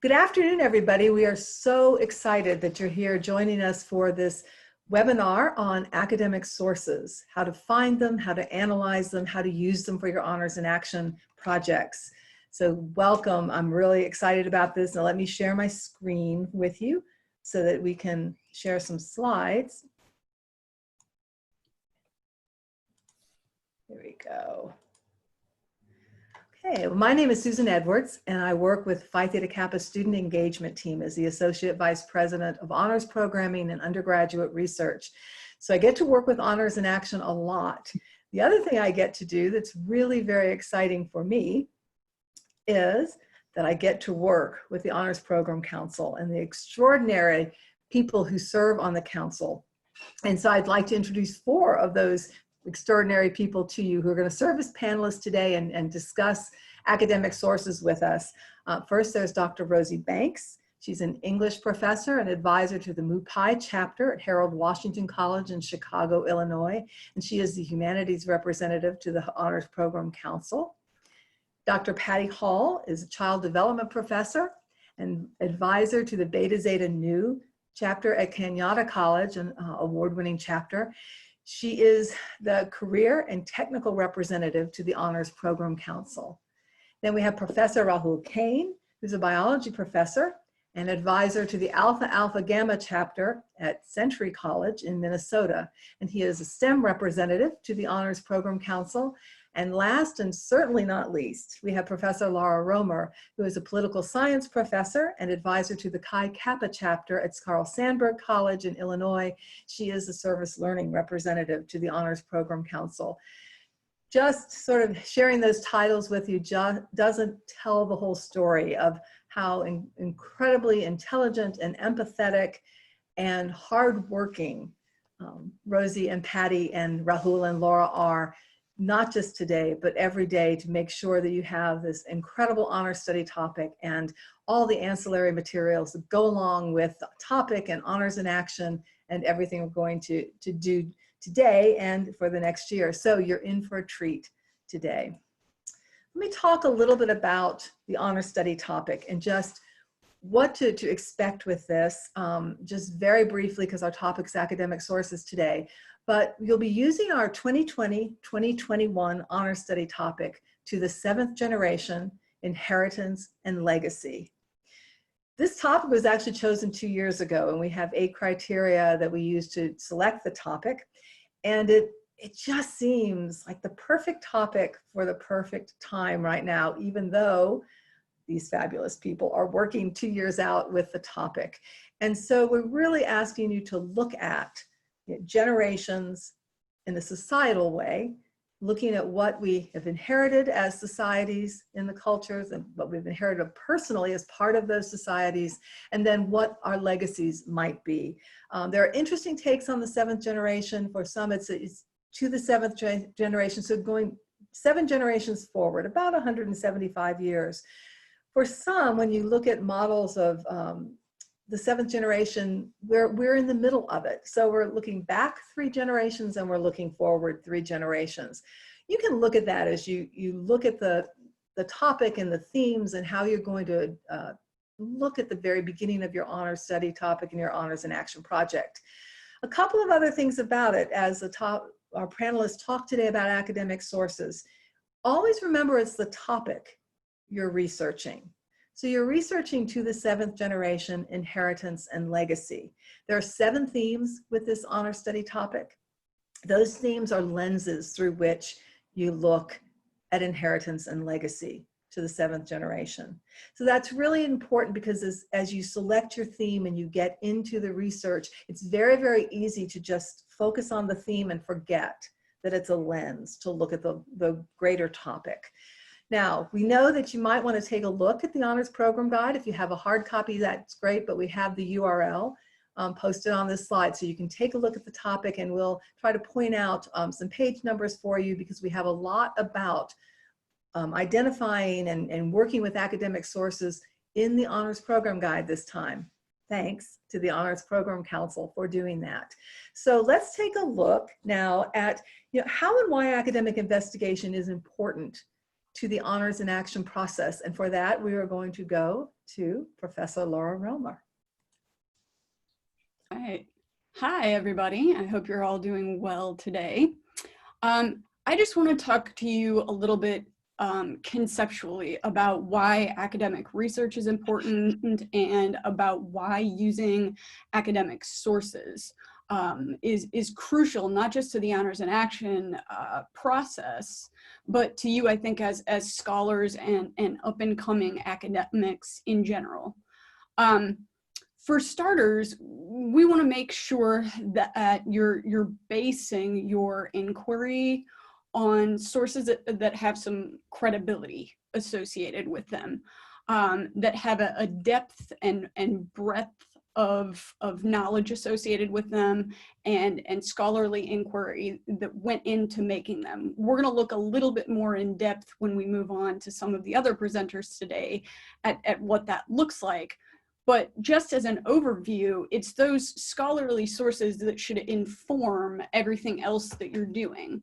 Good afternoon, everybody. We are so excited that you're here joining us for this webinar on academic sources, how to find them, how to analyze them, how to use them for your honors in action projects. So welcome. I'm really excited about this. Now let me share my screen with you so that we can share some slides. Here we go. Okay, well, my name is Susan Edwards, and I work with Phi Theta Kappa Student Engagement Team as the Associate Vice President of Honors Programming and Undergraduate Research. So I get to work with Honors in Action a lot. The other thing I get to do that's really very exciting for me is that I get to work with the Honors Program Council and the extraordinary people who serve on the council. And so I'd like to introduce 4 of those extraordinary people to you who are going to serve as panelists today and discuss academic sources with us. First, there's Dr. Rosie Banks. She's an English professor and advisor to the Mu Pi chapter at Harold Washington College in Chicago, Illinois, and she is the humanities representative to the Honors Program Council. Dr. Patty Hall is a child development professor and advisor to the Beta Zeta Nu chapter at Cañada College, an award-winning chapter. She is the career and technical representative to the Honors Program Council. Then we have Professor Rahul Kane, who's a biology professor and advisor to the Alpha Alpha Gamma chapter at Century College in Minnesota. And he is a STEM representative to the Honors Program Council. And last and certainly not least, we have Professor Laura Romer, who is a political science professor and advisor to the Chi Kappa chapter at Carl Sandburg College in Illinois. She is a service learning representative to the Honors Program Council. Just sort of sharing those titles with you doesn't tell the whole story of how incredibly intelligent and empathetic and hardworking Rosie and Patty and Rahul and Laura are, not just today, but every day, to make sure that you have this incredible honor study topic and all the ancillary materials that go along with the topic and honors in action and everything we're going to do today and for the next year. So you're in for a treat today. Let me talk a little bit about the honor study topic and just what to expect with this, just very briefly, because our topic is academic sources today. But you'll be using our 2020-2021 honor study topic to the 7th generation, inheritance and legacy. This topic was actually chosen 2 years ago, and we have 8 criteria that we use to select the topic. And it just seems like the perfect topic for the perfect time right now, even though these fabulous people are working 2 years out with the topic. And so we're really asking you to look at generations in a societal way, looking at what we have inherited as societies in the cultures and what we've inherited personally as part of those societies, and then what our legacies might be. There are interesting takes on the 7th generation. For some, it's to the 7th generation, so going 7 generations forward, about 175 years. For some, when you look at models of the 7th generation, we're in the middle of it. So we're looking back 3 generations and we're looking forward 3 generations. You can look at that as you look at the topic and the themes and how you're going to look at the very beginning of your honors study topic and your honors in action project. A couple of other things about it, as our panelists talk today about academic sources. Always remember it's the topic you're researching. So you're researching to the 7th generation, inheritance and legacy. There are 7 themes with this honor study topic. Those themes are lenses through which you look at inheritance and legacy to the 7th generation. So that's really important, because as you select your theme and you get into the research, it's very, very easy to just focus on the theme and forget that it's a lens to look at the greater topic. Now, we know that you might want to take a look at the Honors Program Guide. If you have a hard copy, that's great, but we have the URL posted on this slide, so you can take a look at the topic, and we'll try to point out some page numbers for you, because we have a lot about identifying and working with academic sources in the Honors Program Guide this time. Thanks to the Honors Program Council for doing that. So let's take a look now at how and why academic investigation is important to the Honors in Action process. And for that, we are going to go to Professor Laura Romer. All right. Hi, everybody. I hope you're all doing well today. I just want to talk to you a little bit conceptually about why academic research is important and about why using academic sources is crucial, not just to the Honors in Action process, but to you, I think, as scholars and up-and-coming academics in general. For starters, we want to make sure that you're basing your inquiry on sources that have some credibility associated with them, that have a depth and breadth of knowledge associated with them, and scholarly inquiry that went into making them. We're going to look a little bit more in depth when we move on to some of the other presenters today at what that looks like. But just as an overview, it's those scholarly sources that should inform everything else that you're doing.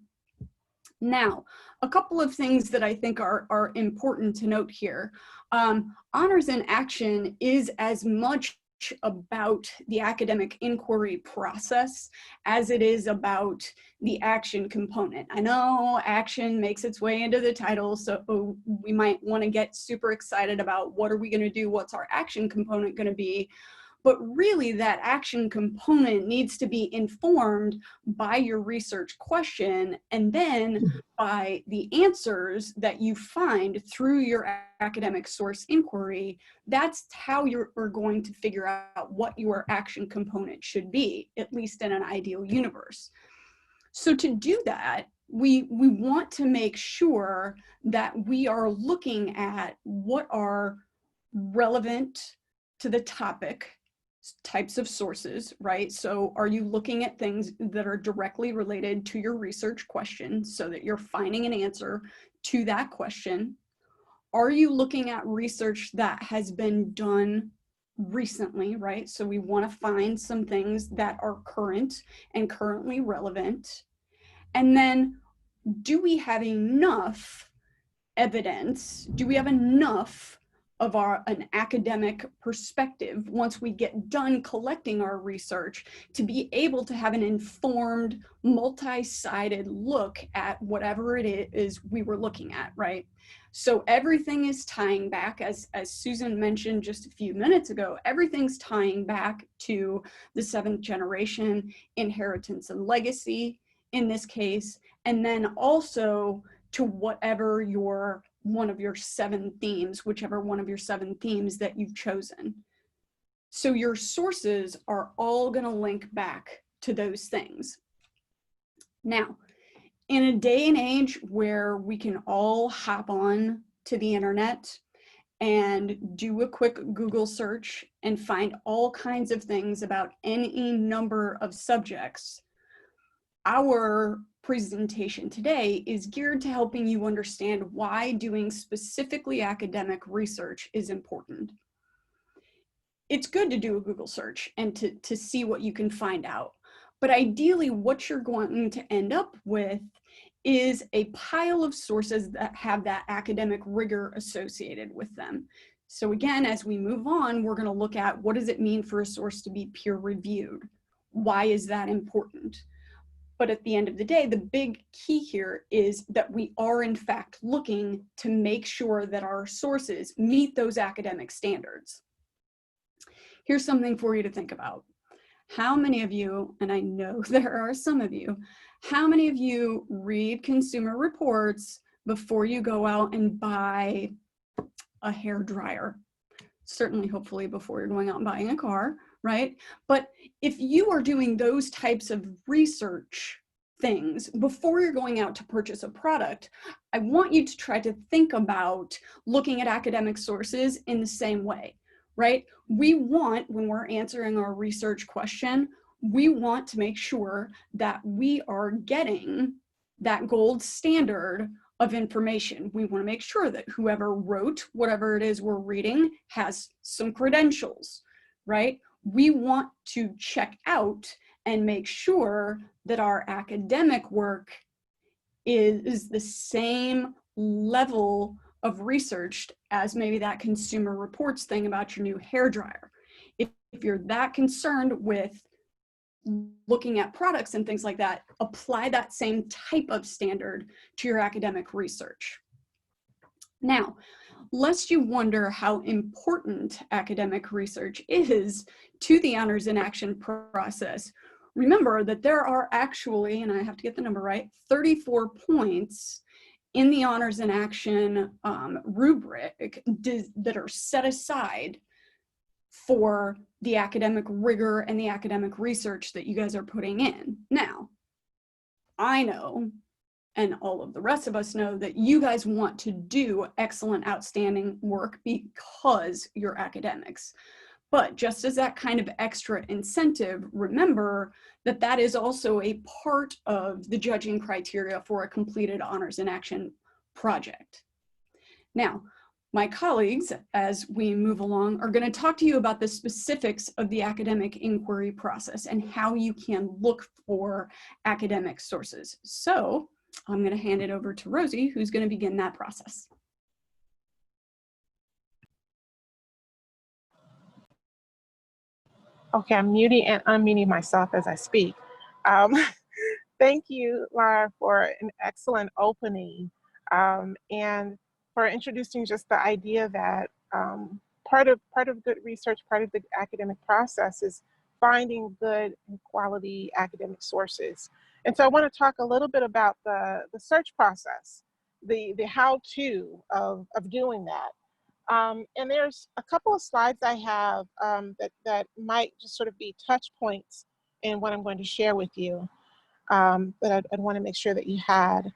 Now, a couple of things that I think are important to note here. Honors in Action is as much about the academic inquiry process as it is about the action component. I know action makes its way into the title, so we might want to get super excited about what are we going to do, what's our action component going to be. But really, that action component needs to be informed by your research question and then by the answers that you find through your academic source inquiry. That's how you're going to figure out what your action component should be, at least in an ideal universe. So to do that, we want to make sure that we are looking at what are relevant to the topic types of sources, right? So are you looking at things that are directly related to your research question so that you're finding an answer to that question? Are you looking at research that has been done recently, right? So we want to find some things that are current and currently relevant. And then, do we have enough evidence? Do we have enough of an academic perspective once we get done collecting our research to be able to have an informed, multi-sided look at whatever it is we were looking at, right? So everything is tying back, as Susan mentioned just a few minutes ago, everything's tying back to the 7th generation, inheritance and legacy in this case, and then also to whatever one of your 7 themes, whichever one of your 7 themes that you've chosen. So your sources are all going to link back to those things. Now, in a day and age where we can all hop on to the internet and do a quick Google search and find all kinds of things about any number of subjects, our presentation today is geared to helping you understand why doing specifically academic research is important. It's good to do a Google search and to see what you can find out. But ideally, what you're going to end up with is a pile of sources that have that academic rigor associated with them. So again, as we move on, we're going to look at what does it mean for a source to be peer-reviewed? Why is that important? But at the end of the day, the big key here is that we are in fact looking to make sure that our sources meet those academic standards. Here's something for you to think about. How many of you, and I know there are some of you, how many of you read Consumer Reports before you go out and buy a hair dryer? Certainly, hopefully, before you're going out and buying a car, right? But if you are doing those types of research things before you're going out to purchase a product, I want you to try to think about looking at academic sources in the same way, right? We want, when we're answering our research question, we want to make sure that we are getting that gold standard of information. We want to make sure that whoever wrote whatever it is we're reading has some credentials, right? We want to check out and make sure that our academic work is the same level of research as maybe that Consumer Reports thing about your new hair dryer. If you're that concerned with looking at products and things like that, apply that same type of standard to your academic research. Now, lest you wonder how important academic research is to the Honors in Action process, remember that there are actually, and I have to get the number right, 34 points in the Honors in Action rubric that are set aside for the academic rigor and the academic research that you guys are putting in. Now, I know, and all of the rest of us know, that you guys want to do excellent, outstanding work because you're academics. But just as that kind of extra incentive, remember that that is also a part of the judging criteria for a completed Honors in Action project. Now, my colleagues, as we move along, are going to talk to you about the specifics of the academic inquiry process and how you can look for academic sources. So I'm going to hand it over to Rosie, who's going to begin that process. Okay, I'm muting and unmuting myself as I speak. Thank you, Laura, for an excellent opening and for introducing just the idea that part of good research, part of the academic process is finding good and quality academic sources. And so I want to talk a little bit about the search process, the how-to of doing that. And there's a couple of slides I have that might just sort of be touch points in what I'm going to share with you that I'd want to make sure that you had.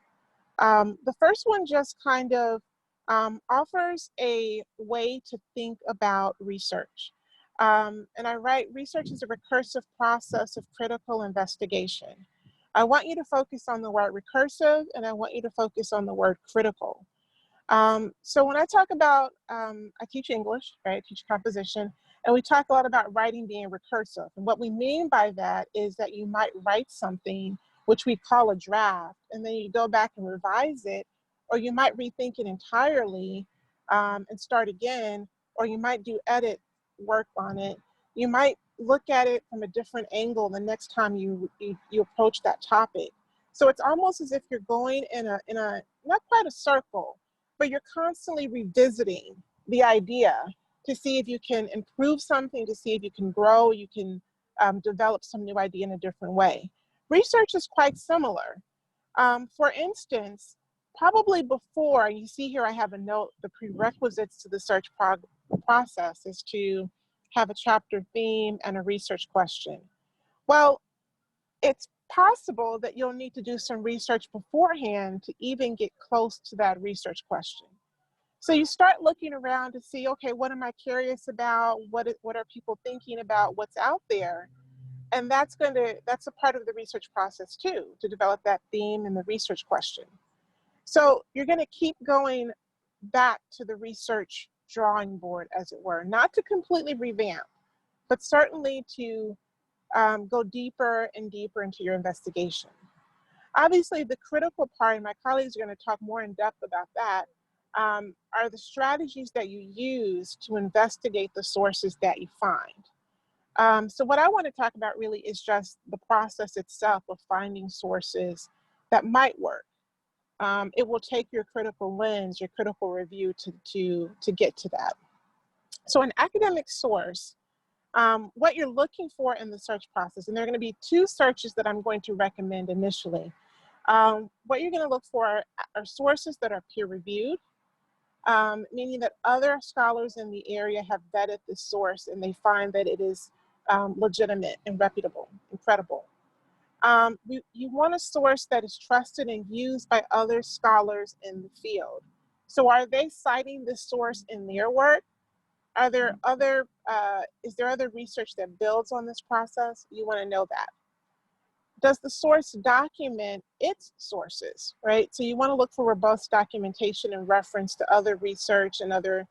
The first one just kind of offers a way to think about research. And I write, research is a recursive process of critical investigation. I want you to focus on the word recursive, and I want you to focus on the word critical. So when I talk about, I teach English, right? I teach composition, and we talk a lot about writing being recursive. And what we mean by that is that you might write something, which we call a draft, and then you go back and revise it, or you might rethink it entirely and start again, or you might do edit work on it. You might look at it from a different angle the next time you approach that topic. So it's almost as if you're going in a not quite a circle, but you're constantly revisiting the idea to see if you can improve something, to see if you can grow, you can develop some new idea in a different way. Research is quite similar. For instance, probably before, you see here I have a note, the prerequisites to the search process is to have a chapter theme and a research question. Well, it's possible that you'll need to do some research beforehand to even get close to that research question. So you start looking around to see, okay, what am I curious about? What are people thinking about? What's out there? And that's a part of the research process too, to develop that theme and the research question. So you're going to keep going back to the research drawing board, as it were, not to completely revamp, but certainly to go deeper and deeper into your investigation. Obviously, the critical part, and my colleagues are going to talk more in depth about that, are the strategies that you use to investigate the sources that you find. So what I want to talk about really is just the process itself of finding sources that might work. It will take your critical lens, your critical review to get to that. So an academic source, what you're looking for in the search process, and there are going to be two searches that I'm going to recommend initially. What you're going to look for are sources that are peer-reviewed, meaning that other scholars in the area have vetted the source and they find that it is legitimate and reputable and credible. You want a source that is trusted and used by other scholars in the field. So are they citing this source in their work? Are there other, is there other research that builds on this process? You want to know that. Does the source document its sources, right? So you want to look for robust documentation and reference to other research and other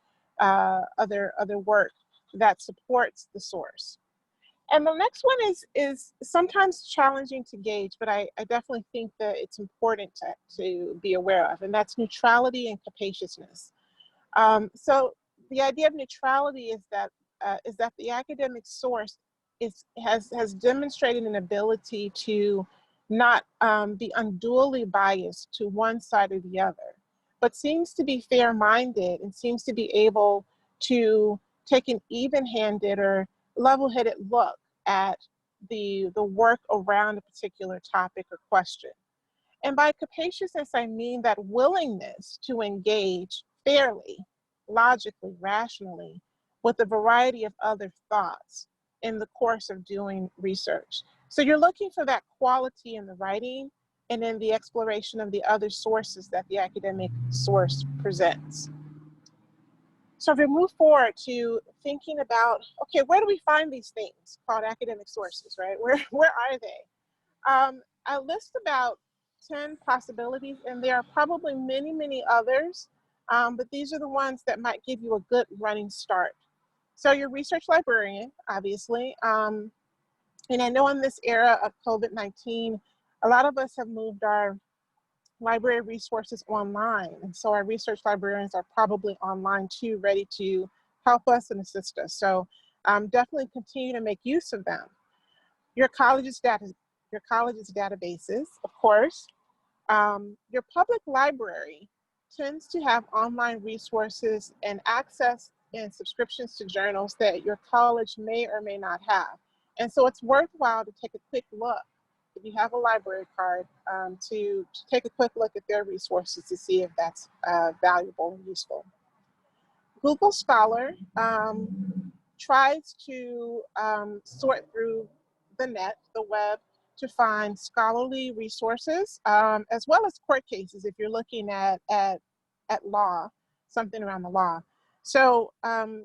work that supports the source. And the next one is sometimes challenging to gauge, but I definitely think that it's important to be aware of, and that's neutrality and capaciousness. So the idea of neutrality is that the academic source has demonstrated an ability to not be unduly biased to one side or the other, but seems to be fair-minded and seems to be able to take an even-handed or level-headed look at the work around a particular topic or question. And by capaciousness, I mean that willingness to engage fairly, logically, rationally, with a variety of other thoughts in the course of doing research. So you're looking for that quality in the writing and in the exploration of the other sources that the academic source presents. So if we move forward to thinking about, okay, where do we find these things called academic sources, right? Where are they? I list about 10 possibilities, and there are probably many, many others, but these are the ones that might give you a good running start. So your research librarian, obviously, and I know in this era of COVID-19, a lot of us have moved our library resources online, and so our research librarians are probably online too, ready to help us and assist us. So definitely continue to make use of them. Your college's databases, of course. Your public library tends to have online resources and access and subscriptions to journals that your college may or may not have. And so it's worthwhile to take a quick look, if you have a library card, to take a quick look at their resources to see if that's valuable and useful. Google Scholar tries to sort through the net, the web, to find scholarly resources, as well as court cases if you're looking at law, something around the law. So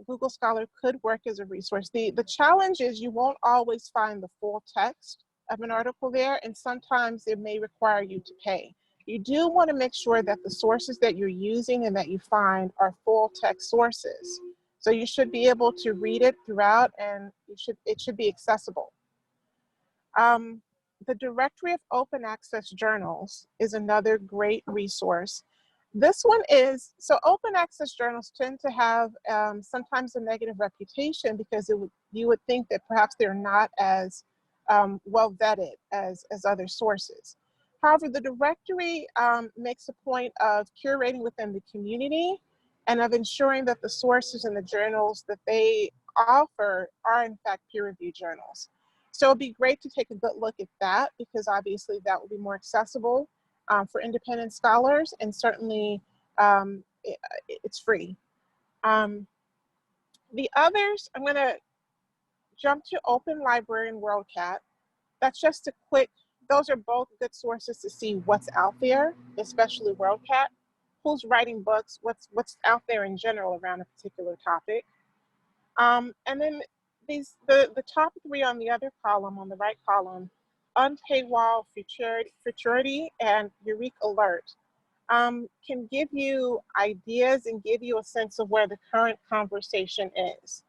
Google Scholar could work as a resource. The challenge is you won't always find the full text of an article there, and sometimes it may require you to pay. You do want to make sure that the sources that you're using and that you find are full text sources. So you should be able to read it throughout, and it should be accessible. The Directory of Open Access Journals is another great resource. This one is, so open access journals tend to have sometimes a negative reputation because you would think that perhaps they're not as well vetted as other sources. However, the directory makes a point of curating within the community and of ensuring that the sources and the journals that they offer are in fact peer-reviewed journals. So it'd be great to take a good look at that, because obviously that will be more accessible for independent scholars, and certainly it's free. The others, I'm gonna jump to Open Library and WorldCat. That's just a quick, those are both good sources to see what's out there, especially WorldCat, who's writing books, what's out there in general around a particular topic. And then the top three on the other column, on the right column, Unpaywall, Futurity, and Eureka Alert, can give you ideas and give you a sense of where the current conversation is.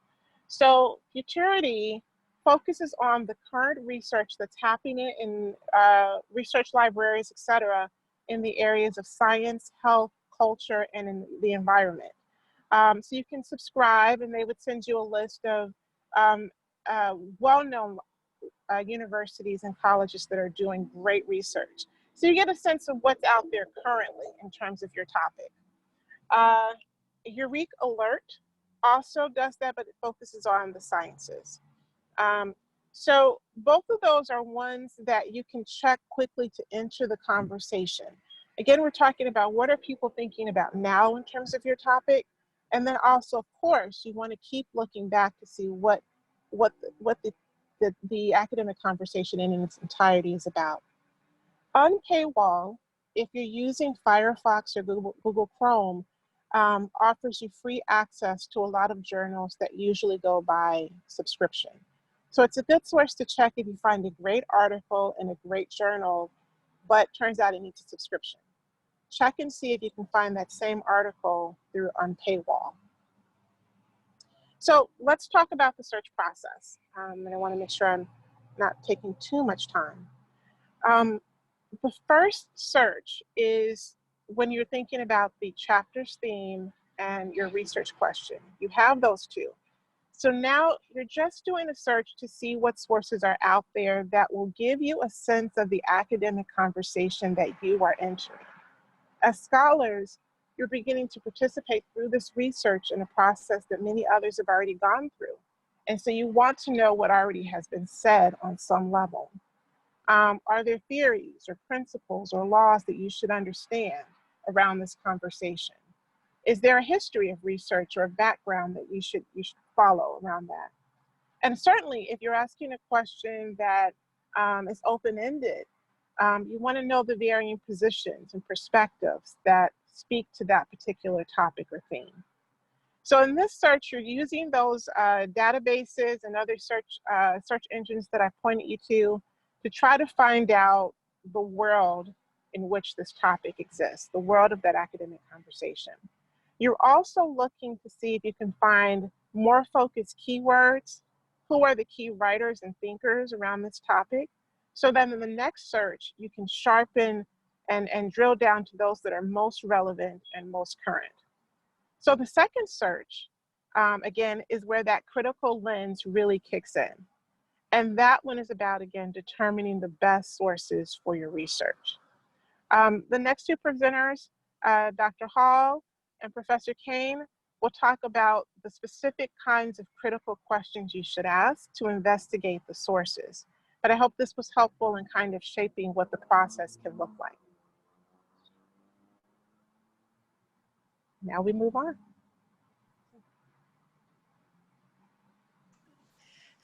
So Futurity focuses on the current research that's happening in research libraries, et cetera, in the areas of science, health, culture, and in the environment. So you can subscribe, and they would send you a list of well-known universities and colleges that are doing great research. So you get a sense of what's out there currently in terms of your topic. Eureka Alert also does that, but it focuses on the sciences. So both of those are ones that you can check quickly to enter the conversation. Again, we're talking about what are people thinking about now in terms of your topic, and then also, of course, you want to keep looking back to see what the academic conversation in its entirety is about. Unpaywall, if you're using Firefox or Google Chrome, offers you free access to a lot of journals that usually go by subscription. So it's a good source to check if you find a great article in a great journal, but turns out it needs a subscription. Check and see if you can find that same article through Unpaywall. So let's talk about the search process. And I want to make sure I'm not taking too much time. The first search is when you're thinking about the chapter's theme and your research question. You have those two. So now you're just doing a search to see what sources are out there that will give you a sense of the academic conversation that you are entering. As scholars, you're beginning to participate through this research in a process that many others have already gone through. And so you want to know what already has been said on some level. Are there theories or principles or laws that you should understand around this conversation? Is there a history of research or a background that you should follow around that? And certainly, if you're asking a question that is open-ended, you want to know the varying positions and perspectives that speak to that particular topic or theme. So in this search, you're using those databases and other search engines that I pointed you to try to find out the world in which this topic exists, the world of that academic conversation. You're also looking to see if you can find more focused keywords. Who are the key writers and thinkers around this topic? So then in the next search, you can sharpen and drill down to those that are most relevant and most current. So the second search, again, is where that critical lens really kicks in. And that one is about, again, determining the best sources for your research. The next two presenters, Dr. Hall and Professor Kane, will talk about the specific kinds of critical questions you should ask to investigate the sources. But I hope this was helpful in kind of shaping what the process can look like. Now we move on.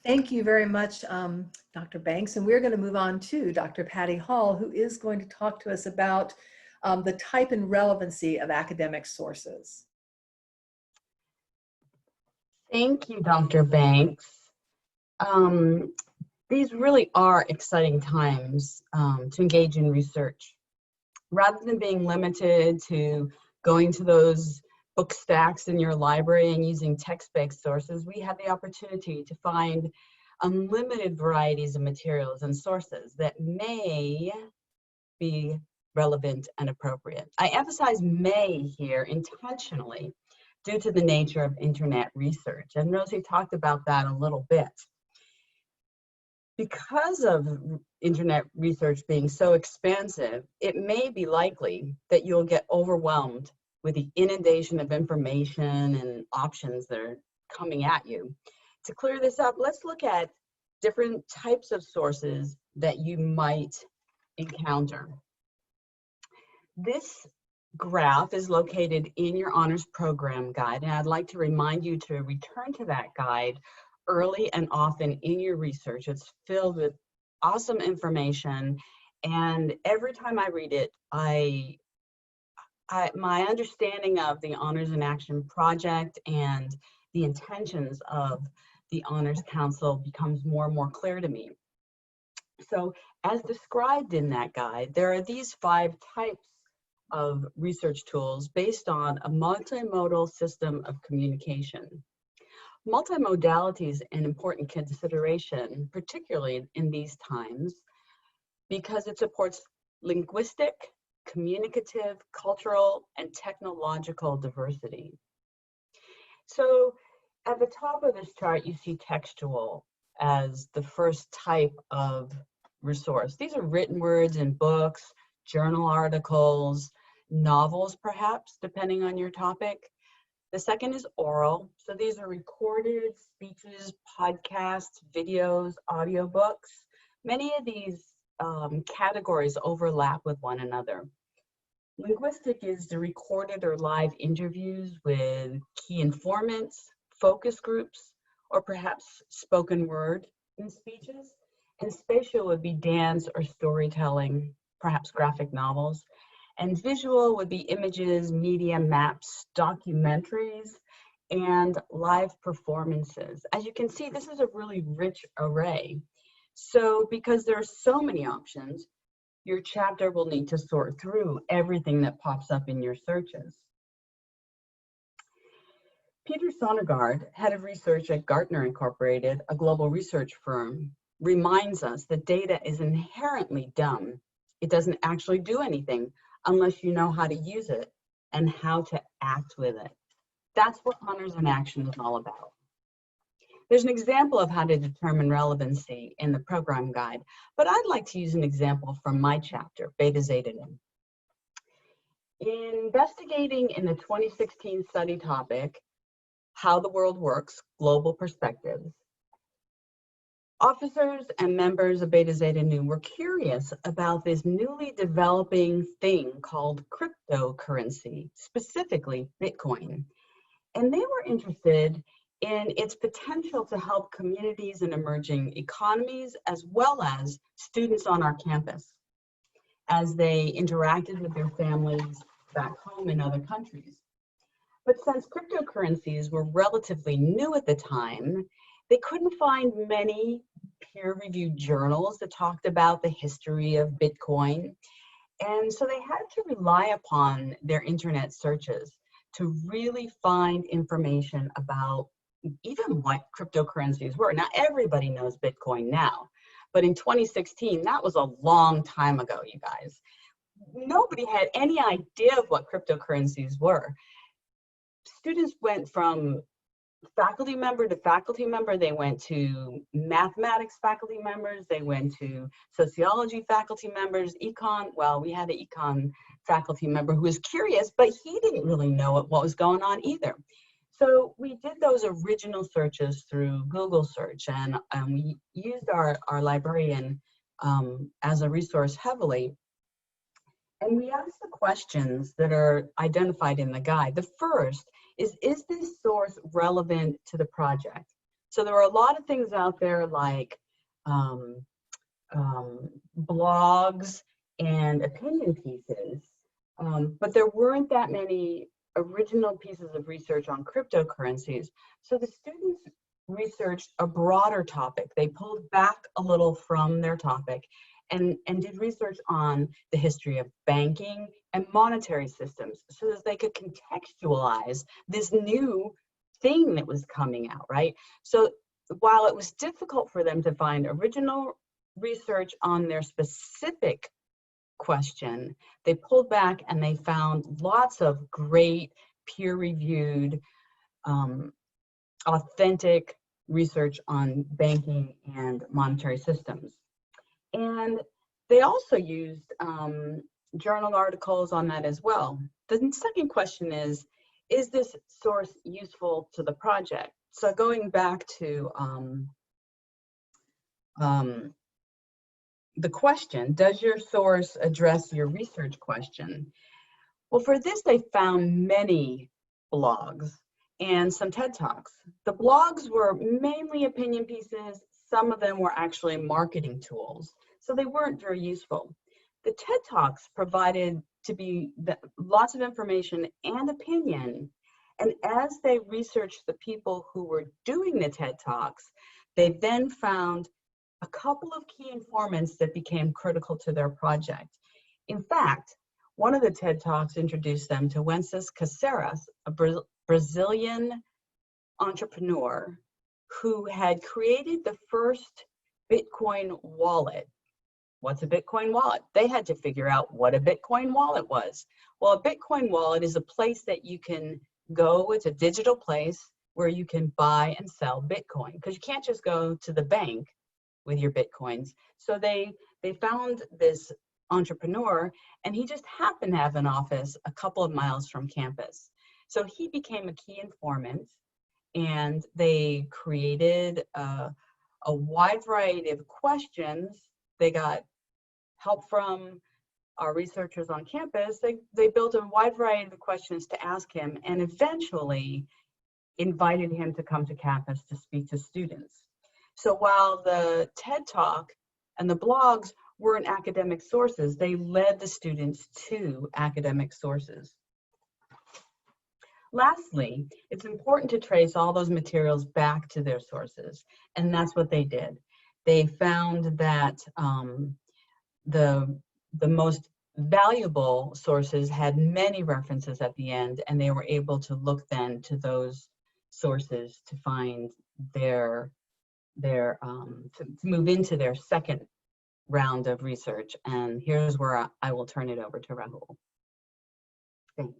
Thank you very much, Dr. Banks. And we're going to move on to Dr. Patty Hall, who is going to talk to us about the type and relevancy of academic sources. Thank you, Dr. Banks. These really are exciting times to engage in research. Rather than being limited to going to those book stacks in your library and using text-based sources, we have the opportunity to find unlimited varieties of materials and sources that may be relevant and appropriate. I emphasize may here intentionally due to the nature of internet research, and Rosie talked about that a little bit. Because of internet research being so expansive, it may be likely that you'll get overwhelmed with the inundation of information and options that are coming at you. To clear this up, let's look at different types of sources that you might encounter. This graph is located in your honors program guide, and I'd like to remind you to return to that guide early and often in your research. It's filled with awesome information, and every time I read it, my understanding of the Honors in Action project and the intentions of the Honors Council becomes more and more clear to me. So as described in that guide, there are these 5 types of research tools based on a multimodal system of communication. Multimodality is an important consideration, particularly in these times, because it supports linguistic, communicative, cultural, and technological diversity. So at the top of this chart, you see textual as the first type of resource. These are written words in books, journal articles, novels perhaps, depending on your topic. The second is oral. So these are recorded speeches, podcasts, videos, audiobooks. Many of these categories overlap with one another. Linguistic is the recorded or live interviews with key informants, focus groups, or perhaps spoken word in speeches. And spatial would be dance or storytelling, perhaps graphic novels. And visual would be images, media, maps, documentaries, and live performances. As you can see, this is a really rich array. So because there are so many options, your chapter will need to sort through everything that pops up in your searches. Peter Sonnegaard, head of research at Gartner Incorporated, a global research firm, reminds us that data is inherently dumb. It doesn't actually do anything unless you know how to use it and how to act with it. That's what Honors in Action is all about. There's an example of how to determine relevancy in the program guide, but I'd like to use an example from my chapter, Beta Zeta Nu. Investigating in the 2016 study topic, How the World Works, Global Perspectives, officers and members of Beta Zeta Nu were curious about this newly developing thing called cryptocurrency, specifically Bitcoin. And they were interested in its potential to help communities and emerging economies, as well as students on our campus, as they interacted with their families back home in other countries. But since cryptocurrencies were relatively new at the time, they couldn't find many peer-reviewed journals that talked about the history of Bitcoin. And so they had to rely upon their internet searches to really find information about even what cryptocurrencies were. Now, everybody knows Bitcoin now, but in 2016, that was a long time ago, you guys. Nobody had any idea of what cryptocurrencies were. Students went from faculty member to faculty member. They went to mathematics faculty members. They went to sociology faculty members, econ. Well, we had an econ faculty member who was curious, but he didn't really know what was going on either. So we did those original searches through Google search, and we used our librarian as a resource heavily. And we asked the questions that are identified in the guide. The first is this source relevant to the project? So there are a lot of things out there like blogs and opinion pieces, but there weren't that many original pieces of research on cryptocurrencies. So the students researched a broader topic. They pulled back a little from their topic and did research on the history of banking and monetary systems so that they could contextualize this new thing that was coming out, right? So while it was difficult for them to find original research on their specific question, they pulled back and they found lots of great peer-reviewed, authentic research on banking and monetary systems. And they also used journal articles on that as well. The second question is this source useful to the project? So going back to the question, does your source address your research question? Well, for this, they found many blogs and some TED Talks. The blogs were mainly opinion pieces. Some of them were actually marketing tools, so they weren't very useful. The TED Talks provided lots of information and opinion, and as they researched the people who were doing the TED Talks, they then found a couple of key informants that became critical to their project. In fact, one of the TED Talks introduced them to Wences Caceres, a Brazilian entrepreneur who had created the first Bitcoin wallet. What's a Bitcoin wallet? They had to figure out what a Bitcoin wallet was. Well, a Bitcoin wallet is a place that you can go, it's a digital place where you can buy and sell Bitcoin, because you can't just go to the bank with your Bitcoins. So they found this entrepreneur, and he just happened to have an office a couple of miles from campus. So he became a key informant, and they created a wide variety of questions. They got help from our researchers on campus. They built a wide variety of questions to ask him, and eventually invited him to come to campus to speak to students. So while the TED Talk and the blogs weren't academic sources, they led the students to academic sources. Lastly, it's important to trace all those materials back to their sources, and that's what they did. They found that the most valuable sources had many references at the end, and they were able to look then to those sources to find to move into their second round of research. And here's where I will turn it over to Rahul. Thanks.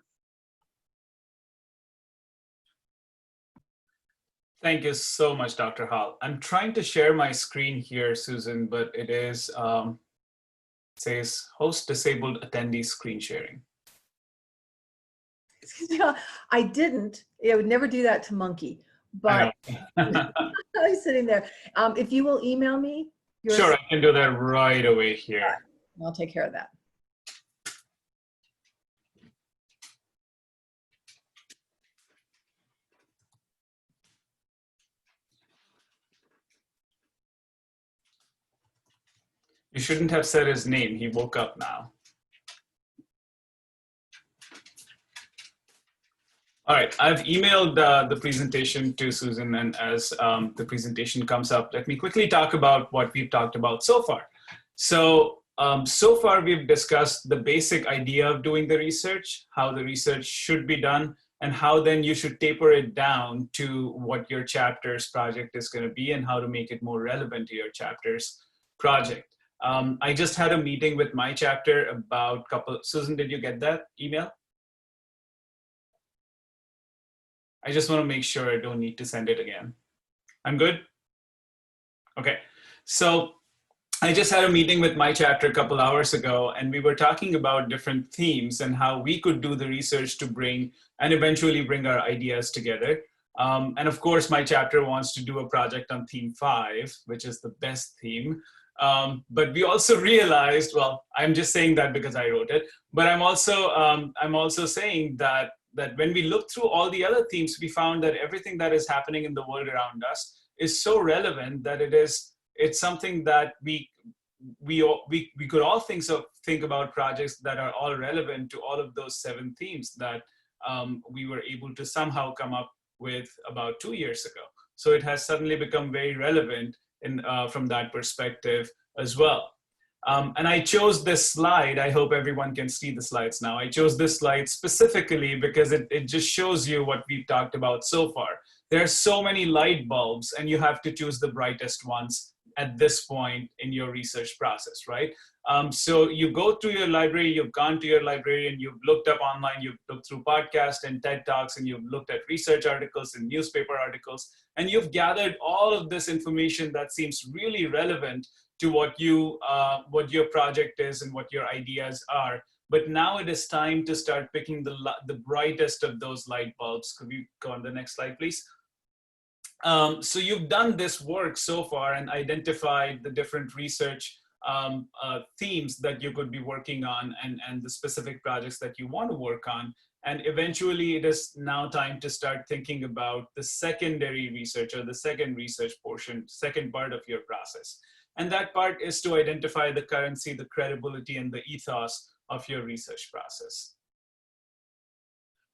Thank you so much, Dr. Hall. I'm trying to share my screen here, Susan, but it is says host disabled attendee screen sharing. Excuse me, I didn't. I would never do that to Monkey, but I'm sitting there. If you will email me, Sure, I can do that right away here. I'll take care of that. You shouldn't have said his name. He woke up now. All right, I've emailed the presentation to Susan, and as the presentation comes up, let me quickly talk about what we've talked about so far. So far we've discussed the basic idea of doing the research, how the research should be done, and how then you should taper it down to what your chapter's project is going to be and how to make it more relevant to your chapter's project. I just had a meeting with my chapter about Susan, did you get that email? I just want to make sure I don't need to send it again. I'm good? Okay, so I just had a meeting with my chapter a couple hours ago, and we were talking about different themes and how we could do the research to bring and eventually bring our ideas together. And of course, my chapter wants to do a project on theme 5, which is the best theme. But we also realized, well, I'm just saying that because I wrote it, but I'm also saying that when we look through all the other themes, we found that everything that is happening in the world around us is so relevant that it's something that we could all think about projects that are all relevant to all of those 7 themes that we were able to somehow come up with about 2 years ago. So it has suddenly become very relevant from that perspective as well. And I chose this slide. I hope everyone can see the slides now. I chose this slide specifically because it just shows you what we've talked about so far. There are so many light bulbs, and you have to choose the brightest ones at this point in your research process, right? So you go to your library, you've gone to your library, and you've looked up online, you've looked through podcasts and TED Talks, and you've looked at research articles and newspaper articles, and you've gathered all of this information that seems really relevant to what your project is and what your ideas are. But now it is time to start picking the brightest of those light bulbs. Could we go on the next slide, please? So you've done this work so far and identified the different research themes that you could be working on and the specific projects that you want to work on. And eventually it is now time to start thinking about the secondary research or the second research portion, second part of your process. And that part is to identify the currency, the credibility, and the ethos of your research process.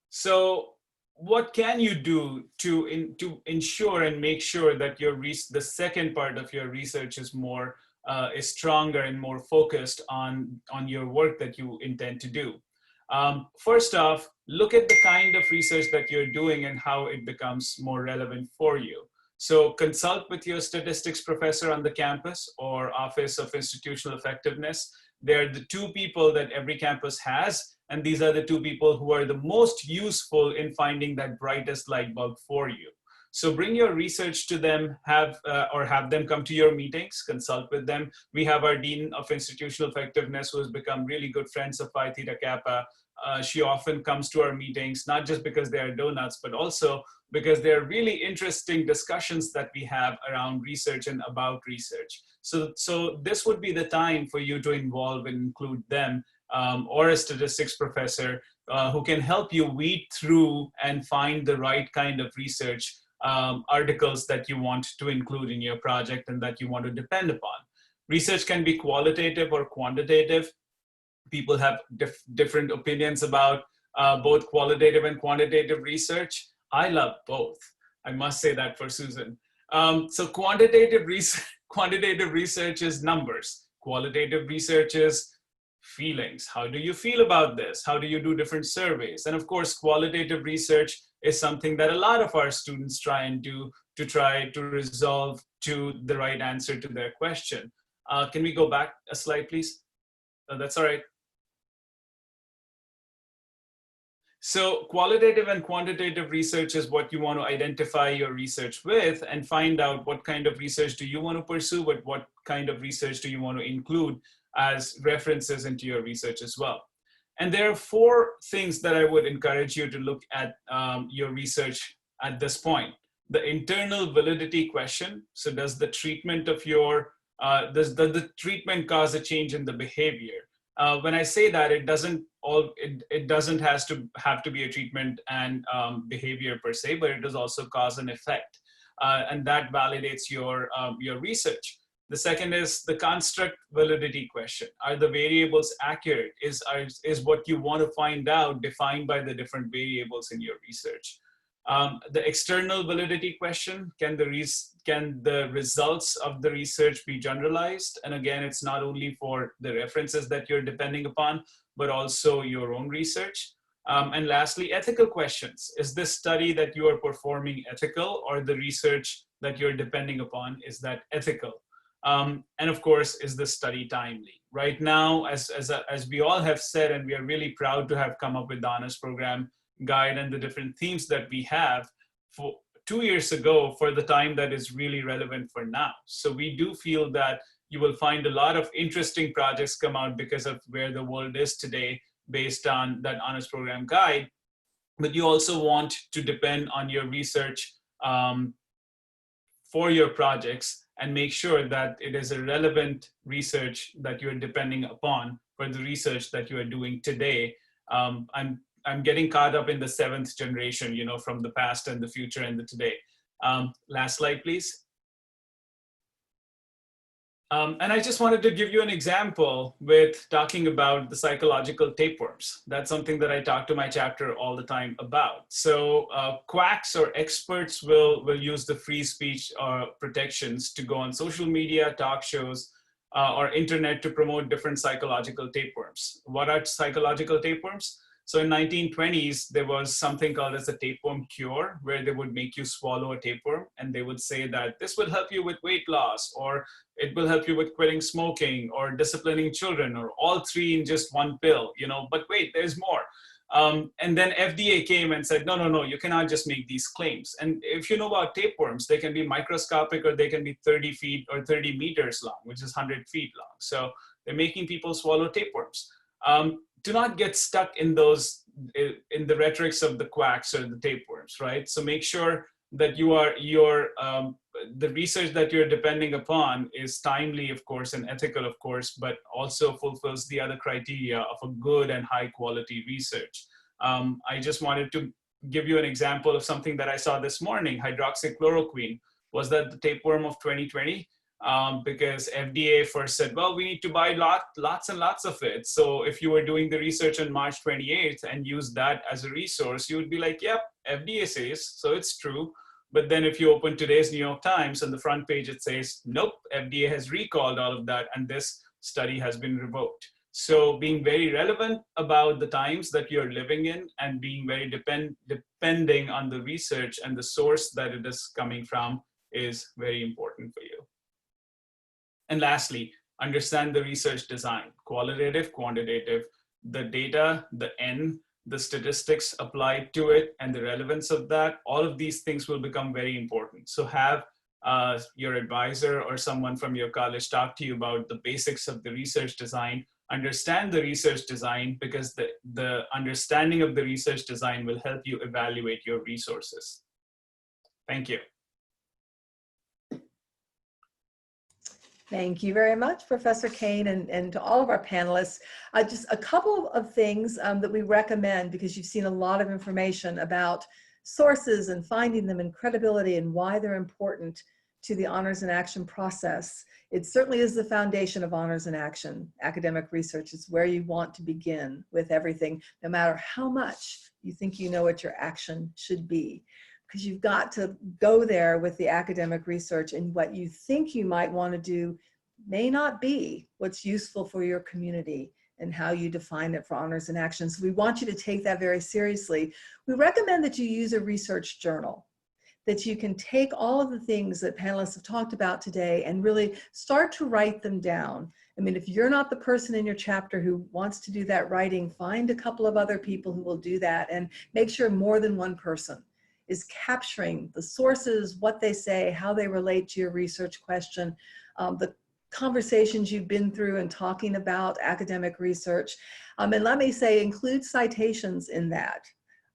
So what can you do to ensure and make sure that the second part of your research is stronger and more focused on your work that you intend to do? First off, look at the kind of research that you're doing and how it becomes more relevant for you. So consult with your statistics professor on the campus or Office of Institutional Effectiveness. They're the 2 people that every campus has, and these are the 2 people who are the most useful in finding that brightest light bulb for you. So bring your research to them, have them come to your meetings, consult with them. We have our Dean of Institutional Effectiveness who has become really good friends of Phi Theta Kappa. She often comes to our meetings, not just because they are donuts, but also because they're really interesting discussions that we have around research and about research. So this would be the time for you to involve and include them or a statistics professor who can help you weed through and find the right kind of research articles that you want to include in your project and that you want to depend upon. Research can be qualitative or quantitative. People have different opinions about both qualitative and quantitative research. I love both. I must say that for Susan. So quantitative research is numbers. Qualitative research is feelings. How do you feel about this? How do you do different surveys? And of course, qualitative research is something that a lot of our students try and do to try to resolve to the right answer to their question. Can we go back a slide, please? That's all right. So qualitative and quantitative research is what you want to identify your research with and find out what kind of research do you want to pursue, but what kind of research do you want to include as references into your research as well. And there are 4 things that I would encourage you to look at your research at this point. The internal validity question. So does the treatment of your, does the treatment cause a change in the behavior? When I say that, it doesn't have to be a treatment and behavior per se, but it does also cause an effect, and that validates your research. The second is the construct validity question. Are the variables accurate? Is what you want to find out defined by the different variables in your research? The external validity question, can the results of the research be generalized? And again, it's not only for the references that you're depending upon, but also your own research. And lastly, ethical questions. Is this study that you are performing ethical, or the research that you're depending upon, is that ethical? And of course, is the study timely? Right now, as we all have said, and we are really proud to have come up with the honors program guide and the different themes that we have for 2 years ago for the time that is really relevant for now. So we do feel that you will find a lot of interesting projects come out because of where the world is today based on that honors program guide. But you also want to depend on your research for your projects and make sure that it is a relevant research that you're depending upon for the research that you are doing today. I'm getting caught up in the 7th generation, you know, from the past and the future and the today. Last slide, please. And I just wanted to give you an example with talking about the psychological tapeworms. That's something that I talk to my chapter all the time about. So quacks or experts will use the free speech protections to go on social media, talk shows, or internet to promote different psychological tapeworms. What are psychological tapeworms? So in 1920s, there was something called as a tapeworm cure, where they would make you swallow a tapeworm, and they would say that this will help you with weight loss, or it will help you with quitting smoking, or disciplining children, or all 3 in just one pill, you know, but wait, there's more. And then FDA came and said, no, you cannot just make these claims. And if you know about tapeworms, they can be microscopic, or they can be 30 feet or 30 meters long, which is 100 feet long. So they're making people swallow tapeworms. Do not get stuck in those, in the rhetorics of the quacks or the tapeworms, right? So make sure that the research that you're depending upon is timely, of course, and ethical, of course, but also fulfills the other criteria of a good and high quality research. I just wanted to give you an example of something that I saw this morning. Hydroxychloroquine, was that the tapeworm of 2020? Because FDA first said, well, we need to buy lots and lots of it. So if you were doing the research on March 28th and use that as a resource, you would be like, yep, FDA says, so it's true. But then if you open today's New York Times, on the front page, it says, nope, FDA has recalled all of that, and this study has been revoked. So being very relevant about the times that you're living in, and being very depending on the research and the source that it is coming from is very important for you. And lastly, understand the research design, qualitative, quantitative, the data, the N, the statistics applied to it, and the relevance of that. All of these things will become very important. So have your advisor or someone from your college talk to you about the basics of the research design. Understand the research design, because the understanding of the research design will help you evaluate your resources. Thank you. Thank you very much, Professor Kane, and to all of our panelists. Just a couple of things that we recommend, because you've seen a lot of information about sources and finding them, and credibility, and why they're important to the Honors in Action process. It certainly is the foundation of Honors in Action. Academic research is where you want to begin with everything, no matter how much you think you know what your action should be. Because you've got to go there with the academic research, and what you think you might want to do may not be what's useful for your community and how you define it for honors and actions. We want you to take that very seriously. We recommend that you use a research journal, that you can take all of the things that panelists have talked about today and really start to write them down. I mean, if you're not the person in your chapter who wants to do that writing, find a couple of other people who will do that, and make sure more than one person is capturing the sources, what they say, how they relate to your research question, the conversations you've been through and talking about academic research. And let me say, include citations in that.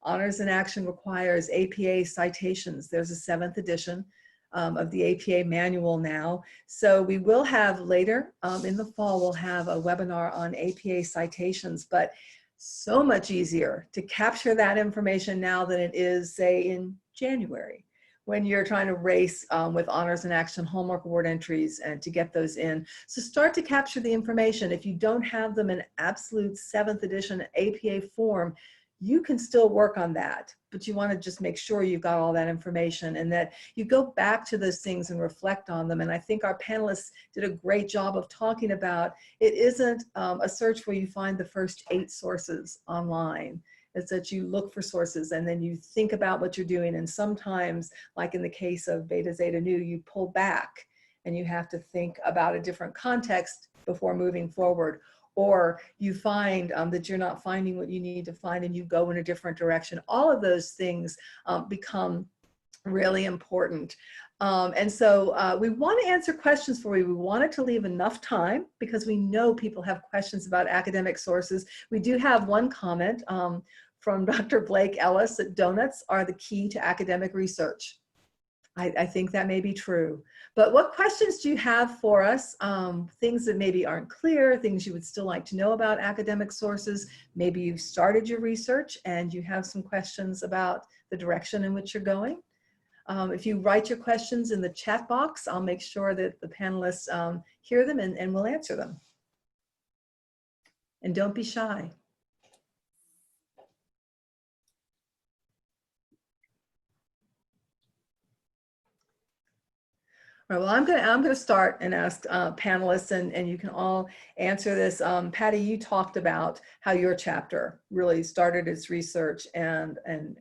Honors in Action requires APA citations. There's a 7th edition of the APA manual now. So we will have later in the fall, we'll have a webinar on APA citations, but so much easier to capture that information now than it is, say, in January, when you're trying to race with Honors in Action homework award entries and to get those in. So start to capture the information. If you don't have them in absolute 7th edition APA form, you can still work on that, but you want to just make sure you've got all that information and that you go back to those things and reflect on them. And I think our panelists did a great job of talking about it isn't a search where you find the first 8 sources online. It's that you look for sources and then you think about what you're doing. And sometimes, like in the case of Beta Zeta Nu, you pull back and you have to think about a different context before moving forward. Or you find that you're not finding what you need to find and you go in a different direction. All of those things become really important. And so we want to answer questions for you. We wanted to leave enough time because we know people have questions about academic sources. We do have one comment from Dr. Blake Ellis that donuts are the key to academic research. I think that may be true. But what questions do you have for us? Things that maybe aren't clear, things you would still like to know about academic sources. Maybe you've started your research and you have some questions about the direction in which you're going. If you write your questions in the chat box, I'll make sure that the panelists hear them and we'll answer them. And don't be shy. All right, well, I'm gonna start and ask panelists, and you can all answer this. Patty, you talked about how your chapter really started its research and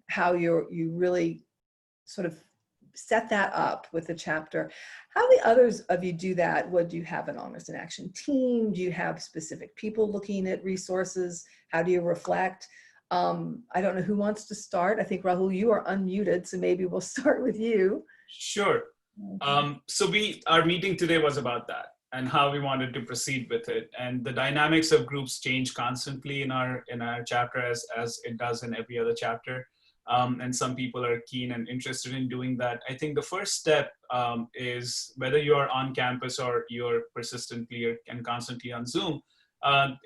how you really sort of set that up with the chapter. How do the others of you do that? What do you have, an Honors in Action team? Do you have specific people looking at resources? How do you reflect? I don't know who wants to start. I think Rahul, you are unmuted, so maybe we'll start with you. Sure. So our meeting today was about that and how we wanted to proceed with it. And the dynamics of groups change constantly in our chapter as it does in every other chapter. And some people are keen and interested in doing that. I think the first step is, whether you're on campus or you're persistently and constantly on Zoom,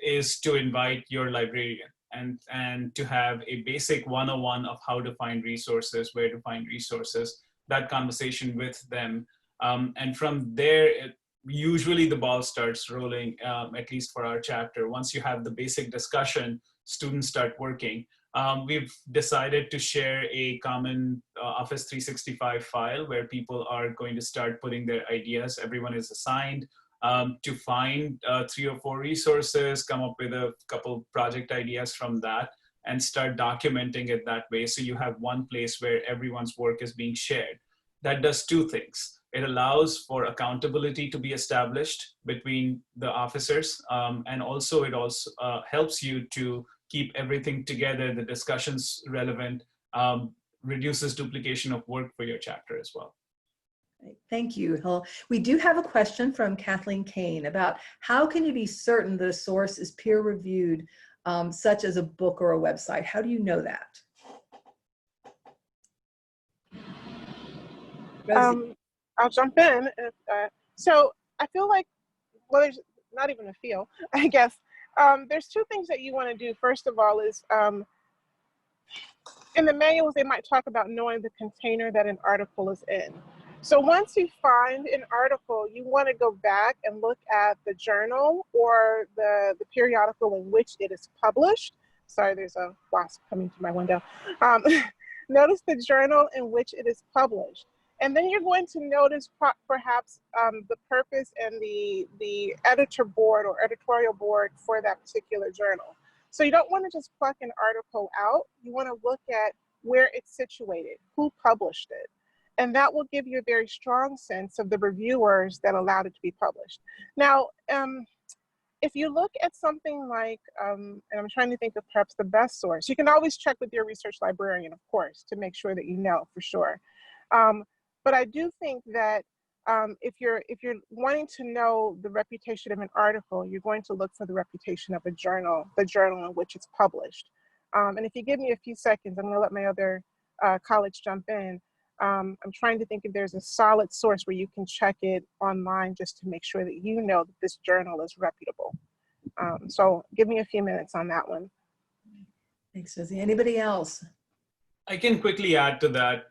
is to invite your librarian and to have a basic 101 of how to find resources, where to find resources, that conversation with them. And from there, usually the ball starts rolling, at least for our chapter. Once you have the basic discussion, students start working. We've decided to share a common Office 365 file where people are going to start putting their ideas. Everyone is assigned to find 3 or 4 resources, come up with a couple project ideas from that, and start documenting it that way. So you have one place where everyone's work is being shared. That does 2 things. It allows for accountability to be established between the officers, and also it also helps you to keep everything together, the discussions relevant, reduces duplication of work for your chapter as well. Thank you, Hill. We do have a question from Kathleen Kane about how can you be certain that a source is peer-reviewed, such as a book or a website? How do you know that? I'll jump in. So I feel like, well, there's not even a feel, I guess. There's 2 things that you want to do. First of all is, in the manuals, they might talk about knowing the container that an article is in. So once you find an article, you want to go back and look at the journal or the periodical in which it is published. Sorry, there's a wasp coming through my window. Notice the journal in which it is published. And then you're going to notice perhaps the purpose and the editor board or editorial board for that particular journal. So you don't want to just pluck an article out. You want to look at where it's situated, who published it. And that will give you a very strong sense of the reviewers that allowed it to be published. Now, if you look at something like, and I'm trying to think of perhaps the best source, you can always check with your research librarian, of course, to make sure that you know for sure. But I do think that if you're wanting to know the reputation of an article, you're going to look for the reputation of a journal, the journal in which it's published. And if you give me a few seconds, I'm going to let my other colleagues jump in. I'm trying to think if there's a solid source where you can check it online just to make sure that you know that this journal is reputable. So give me a few minutes on that one. Thanks, Susie. Anybody else? I can quickly add to that.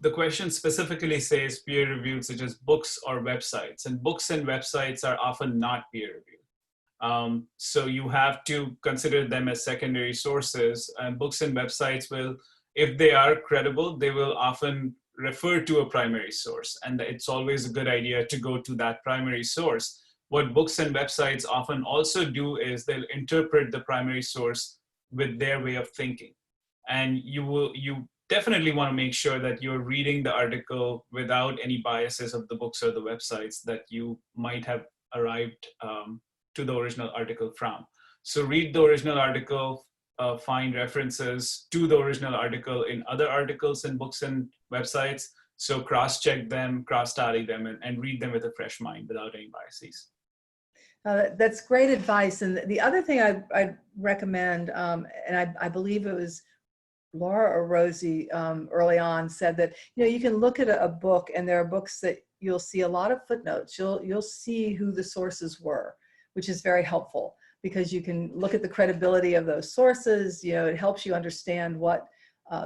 The question specifically says peer-reviewed, such as books or websites, and books and websites are often not peer-reviewed. So you have to consider them as secondary sources, and books and websites will, if they are credible, they will often refer to a primary source, and it's always a good idea to go to that primary source. What books and websites often also do is they'll interpret the primary source with their way of thinking. And you definitely want to make sure that you're reading the article without any biases of the books or the websites that you might have arrived to the original article from. So read the original article, find references to the original article in other articles and books and websites. So cross-check them, cross-study them, and read them with a fresh mind without any biases. That's great advice. And the other thing I'd recommend, and I believe it was Laura or Rosie early on said that, you can look at a book, and there are books that you'll see a lot of footnotes. You'll see who the sources were, which is very helpful because you can look at the credibility of those sources. It helps you understand what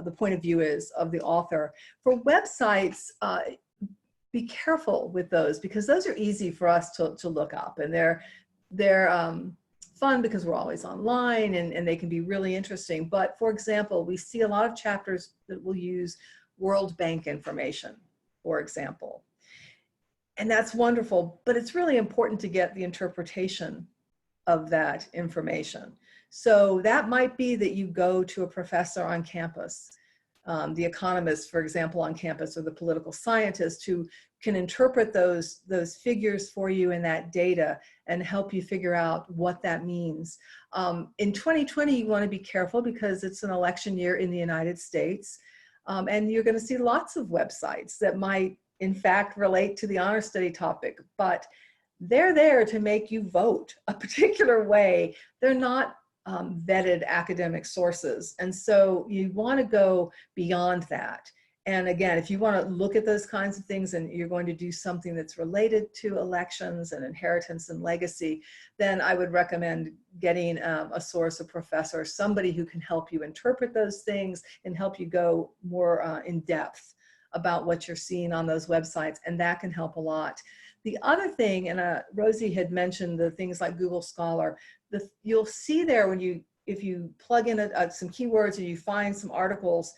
the point of view is of the author. For websites, be careful with those because those are easy for us to look up, and they're fun because we're always online, and they can be really interesting. But for example, we see a lot of chapters that will use World Bank information, for example. And that's wonderful, but it's really important to get the interpretation of that information. So that might be that you go to a professor on campus, the economist, for example, on campus, or the political scientist who can interpret those figures for you in that data and help you figure out what that means. In 2020, you want to be careful because it's an election year in the United States, and you're going to see lots of websites that might, in fact, relate to the honor study topic, but they're there to make you vote a particular way. They're not vetted academic sources. And so you want to go beyond that. And again, if you want to look at those kinds of things and you're going to do something that's related to elections and inheritance and legacy, then I would recommend getting a source, a professor, somebody who can help you interpret those things and help you go more in depth about what you're seeing on those websites. And that can help a lot. The other thing, and Rosie had mentioned the things like Google Scholar, you'll see there if you plug in some keywords and you find some articles,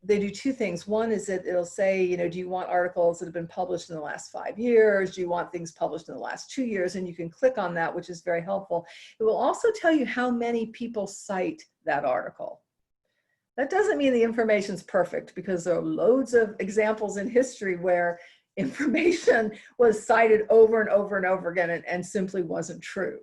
they do two things. One is that it'll say, do you want articles that have been published in the last 5 years? Do you want things published in the last 2 years? And you can click on that, which is very helpful. It will also tell you how many people cite that article. That doesn't mean the information's perfect because there are loads of examples in history where information was cited over and over and over again and simply wasn't true.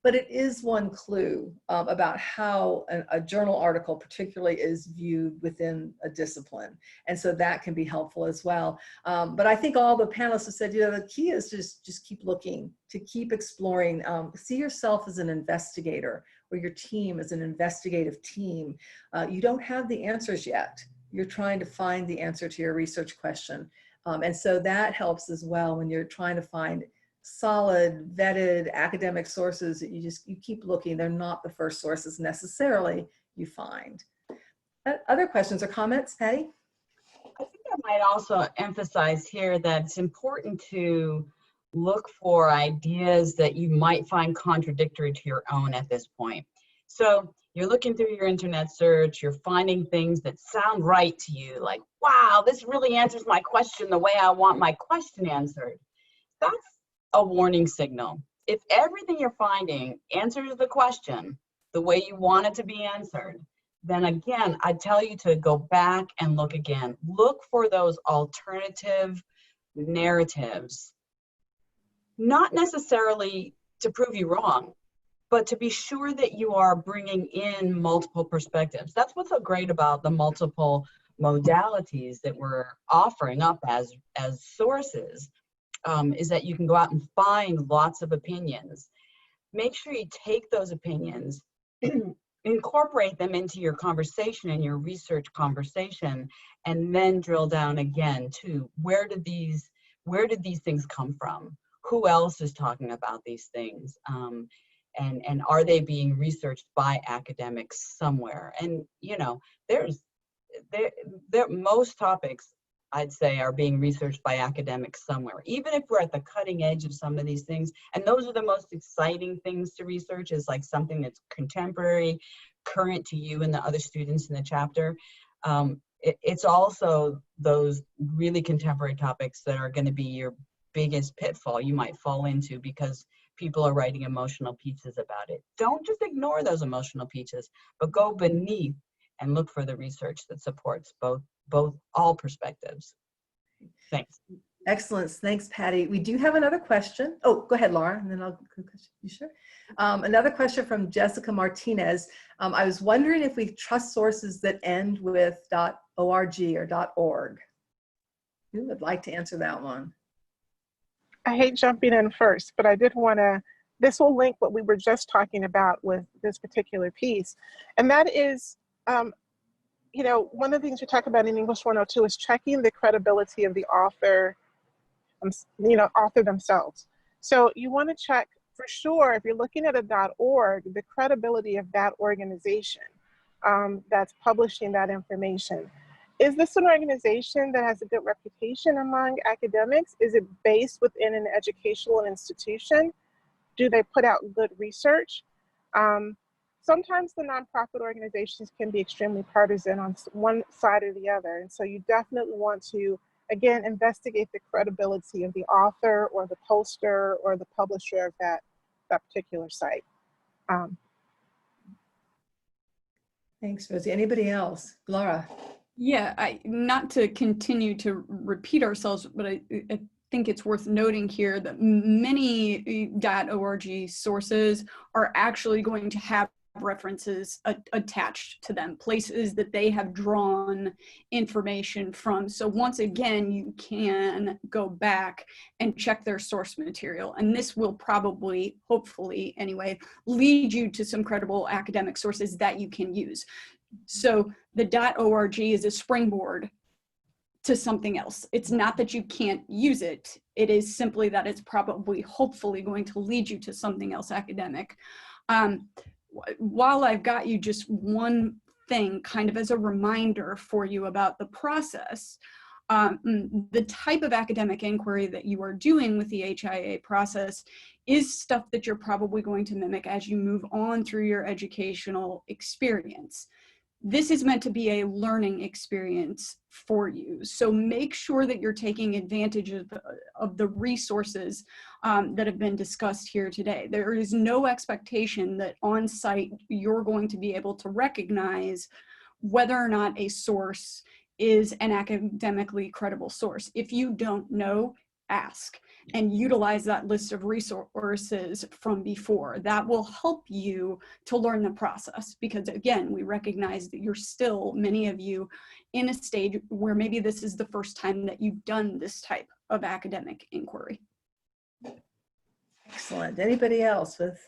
But it is one clue about how a journal article particularly is viewed within a discipline. And so that can be helpful as well. But I think all the panelists have said, the key is just keep looking, to keep exploring, see yourself as an investigator or your team as an investigative team. You don't have the answers yet. You're trying to find the answer to your research question. And so that helps as well when you're trying to find solid, vetted academic sources. You keep looking. They're not the first sources necessarily you find. Other questions or comments, Patty? I think I might also emphasize here that it's important to look for ideas that you might find contradictory to your own at this point. So, You're looking through your internet search, you're finding things that sound right to you, like, wow, this really answers my question the way I want my question answered. That's a warning signal. If everything you're finding answers the question the way you want it to be answered, then again, I tell you to go back and look again. Look for those alternative narratives, not necessarily to prove you wrong, but to be sure that you are bringing in multiple perspectives. That's what's so great about the multiple modalities that we're offering up as sources, is that you can go out and find lots of opinions. Make sure you take those opinions, incorporate them into your conversation and your research conversation, and then drill down again to where did these things come from? Who else is talking about these things? And are they being researched by academics somewhere? And you know, most topics, I'd say, are being researched by academics somewhere, even if we're at the cutting edge of some of these things. And those are the most exciting things to research, is like something that's contemporary, current to you and the other students in the chapter. It's also those really contemporary topics that are going to be your biggest pitfall you might fall into, because people are writing emotional pieces about it. Don't just ignore those emotional pieces, but go beneath and look for the research that supports all perspectives. Thanks. Excellent. Thanks, Patty. We do have another question. Oh, go ahead, Laura, and then I'll, you sure? Another question from Jessica Martinez. I was wondering if we trust sources that end with .org or .org. Who would like to answer that one? I hate jumping in first, but I did want to, this will link what we were just talking about with this particular piece. And that is, you know, one of the things we talk about in English 102 is checking the credibility of the author, author themselves. So you want to check for sure, if you're looking at a .org, the credibility of that organization that's publishing that information. Is this an organization that has a good reputation among academics? Is it based within an educational institution? Do they put out good research? Sometimes the nonprofit organizations can be extremely partisan on one side or the other. And so you definitely want to, again, investigate the credibility of the author or the poster or the publisher of that particular site. Thanks, Rosie. Anybody else? Laura? Yeah, not to continue to repeat ourselves, but I think it's worth noting here that many .org sources are actually going to have references attached to them, places that they have drawn information from. So once again, you can go back and check their source material. And this will probably, hopefully anyway, lead you to some credible academic sources that you can use. So the .org is a springboard to something else. It's not that you can't use it. It is simply that it's probably, hopefully, going to lead you to something else academic. While I've got you, just one thing kind of as a reminder for you about the process. The type of academic inquiry that you are doing with the HIA process is stuff that you're probably going to mimic as you move on through your educational experience. This is meant to be a learning experience for you. So make sure that you're taking advantage of the resources that have been discussed here today. There is no expectation that on site you're going to be able to recognize whether or not a source is an academically credible source. If you don't know, ask and utilize that list of resources from before. That will help you to learn the process, because again, we recognize that you're still, many of you, in a stage where maybe this is the first time that you've done this type of academic inquiry. Excellent. Anybody else with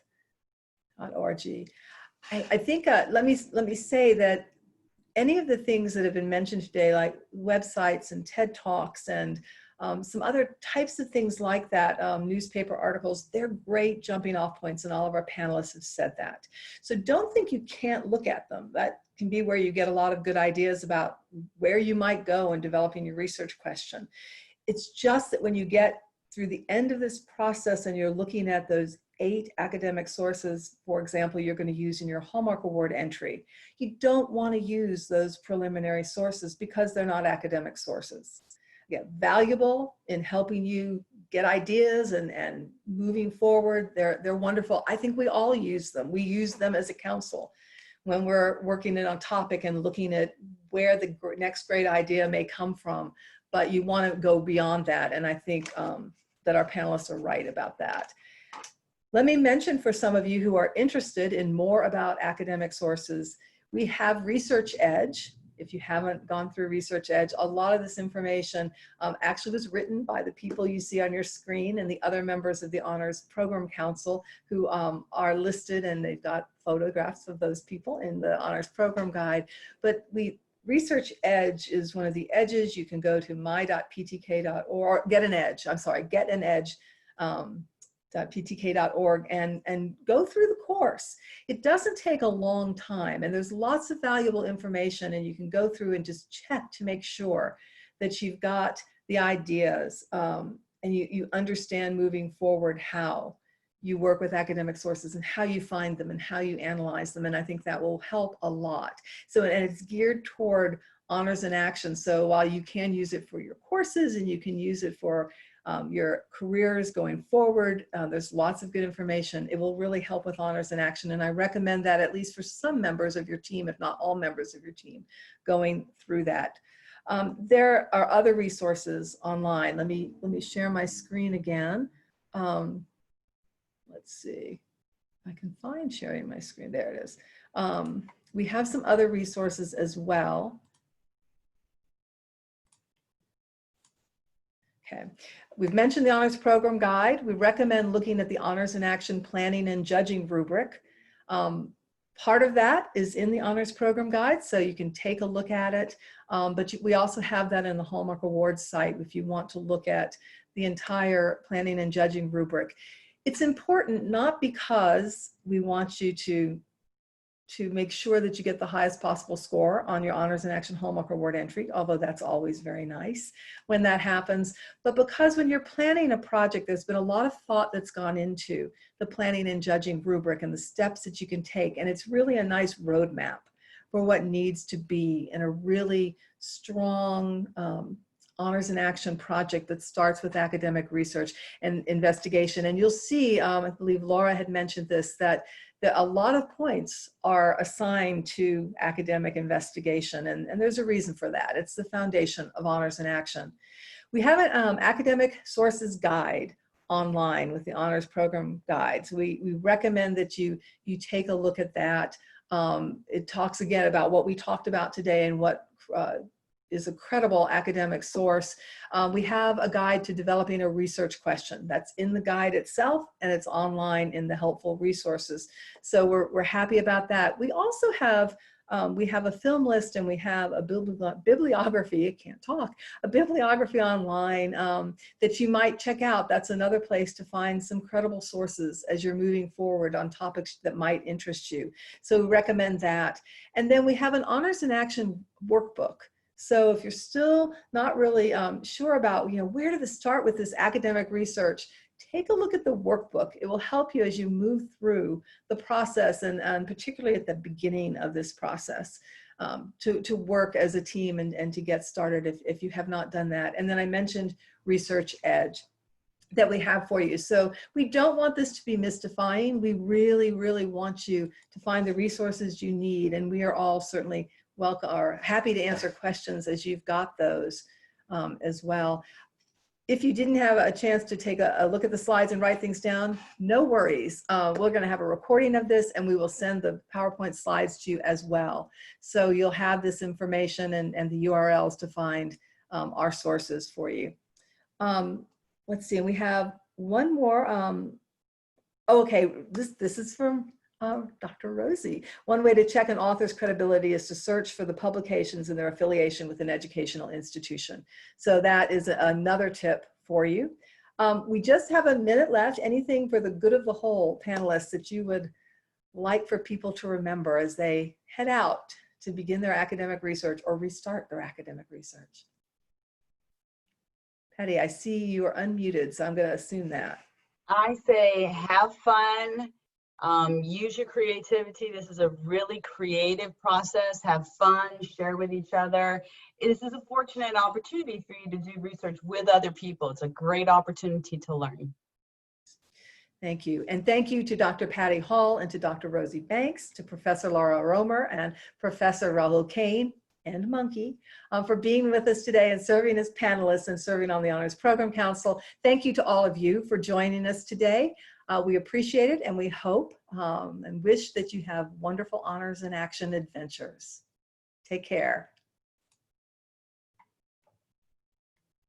.org? I think, let me say that any of the things that have been mentioned today, like websites and TED Talks and some other types of things like that, newspaper articles, they're great jumping off points, and all of our panelists have said that. So don't think you can't look at them. That can be where you get a lot of good ideas about where you might go in developing your research question. It's just that when you get through the end of this process and you're looking at those 8 academic sources, for example, you're going to use in your Hallmark Award entry. You don't want to use those preliminary sources because they're not academic sources. Yeah, valuable in helping you get ideas and moving forward. They're wonderful. I think we all use them. We use them as a council when we're working on a topic and looking at where the next great idea may come from. But you want to go beyond that. And I think that our panelists are right about that. Let me mention for some of you who are interested in more about academic sources, we have Research Edge. If you haven't gone through Research Edge, a lot of this information actually was written by the people you see on your screen and the other members of the Honors Program Council who are listed, and they've got photographs of those people in the Honors Program Guide. But Research Edge is one of the edges. You can go to my.ptk.org, getanedge.ptk.org and go through the course. It doesn't take a long time, and there's lots of valuable information, and you can go through and just check to make sure that you've got the ideas and you understand moving forward how you work with academic sources and how you find them and how you analyze them. And I think that will help a lot. So, and it's geared toward honors and action. So while you can use it for your courses and you can use it for your careers going forward, there's lots of good information. It will really help with honors and action. And I recommend that at least for some members of your team, if not all members of your team, going through that. There are other resources online. Let me share my screen again. Let's see, I can find sharing my screen. There it is. We have some other resources as well. Okay, we've mentioned the Honors Program Guide. We recommend looking at the Honors in Action Planning and Judging rubric. Part of that is in the Honors Program Guide, so you can take a look at it. But we also have that in the Hallmark Awards site if you want to look at the entire Planning and Judging rubric. It's important not because we want you to make sure that you get the highest possible score on your Honors in Action Hallmark Award entry, although that's always very nice when that happens, but because when you're planning a project, there's been a lot of thought that's gone into the Planning and Judging rubric and the steps that you can take, and it's really a nice roadmap for what needs to be in a really strong Honors in Action project that starts with academic research and investigation. And you'll see, I believe Laura had mentioned this, that a lot of points are assigned to academic investigation, and there's a reason for that. It's the foundation of Honors in Action. We have an academic sources guide online with the Honors Program Guide. So we recommend that you take a look at that. It talks again about what we talked about today and what is a credible academic source. We have a guide to developing a research question that's in the guide itself, and it's online in the helpful resources. So we're happy about that. We also have we have a film list, and we have a bibliography, I can't talk, a bibliography online that you might check out. That's another place to find some credible sources as you're moving forward on topics that might interest you. So we recommend that. And then we have an Honors in Action workbook. So if you're still not really sure about, where to start with this academic research, take a look at the workbook. It will help you as you move through the process, and particularly at the beginning of this process, to work as a team and to get started if you have not done that. And then I mentioned Research Edge that we have for you. So we don't want this to be mystifying. We really, really want you to find the resources you need, and we are all certainly welcome or happy to answer questions as you've got those as well. If you didn't have a chance to take a look at the slides and write things down, no worries. We're going to have a recording of this, and we will send the PowerPoint slides to you as well. So you'll have this information and the URLs to find our sources for you. Let's see, and we have one more. Okay, this is from Dr. Rosie. One way to check an author's credibility is to search for the publications and their affiliation with an educational institution. So that is another tip for you. We just have a minute left. Anything for the good of the whole, panelists, that you would like for people to remember as they head out to begin their academic research or restart their academic research? Patty, I see you are unmuted, so I'm going to assume that. I say have fun, use your creativity. This is a really creative process. Have fun, share with each other. This is a fortunate opportunity for you to do research with other people. It's a great opportunity to learn. Thank you. And thank you to Dr. Patty Hall and to Dr. Rosie Banks, to Professor Laura Romer and Professor Rahul Kane and Monkey for being with us today and serving as panelists and serving on the Honors Program Council. Thank you to all of you for joining us today. We appreciate it, and we hope and wish that you have wonderful Honors in Action adventures. Take care.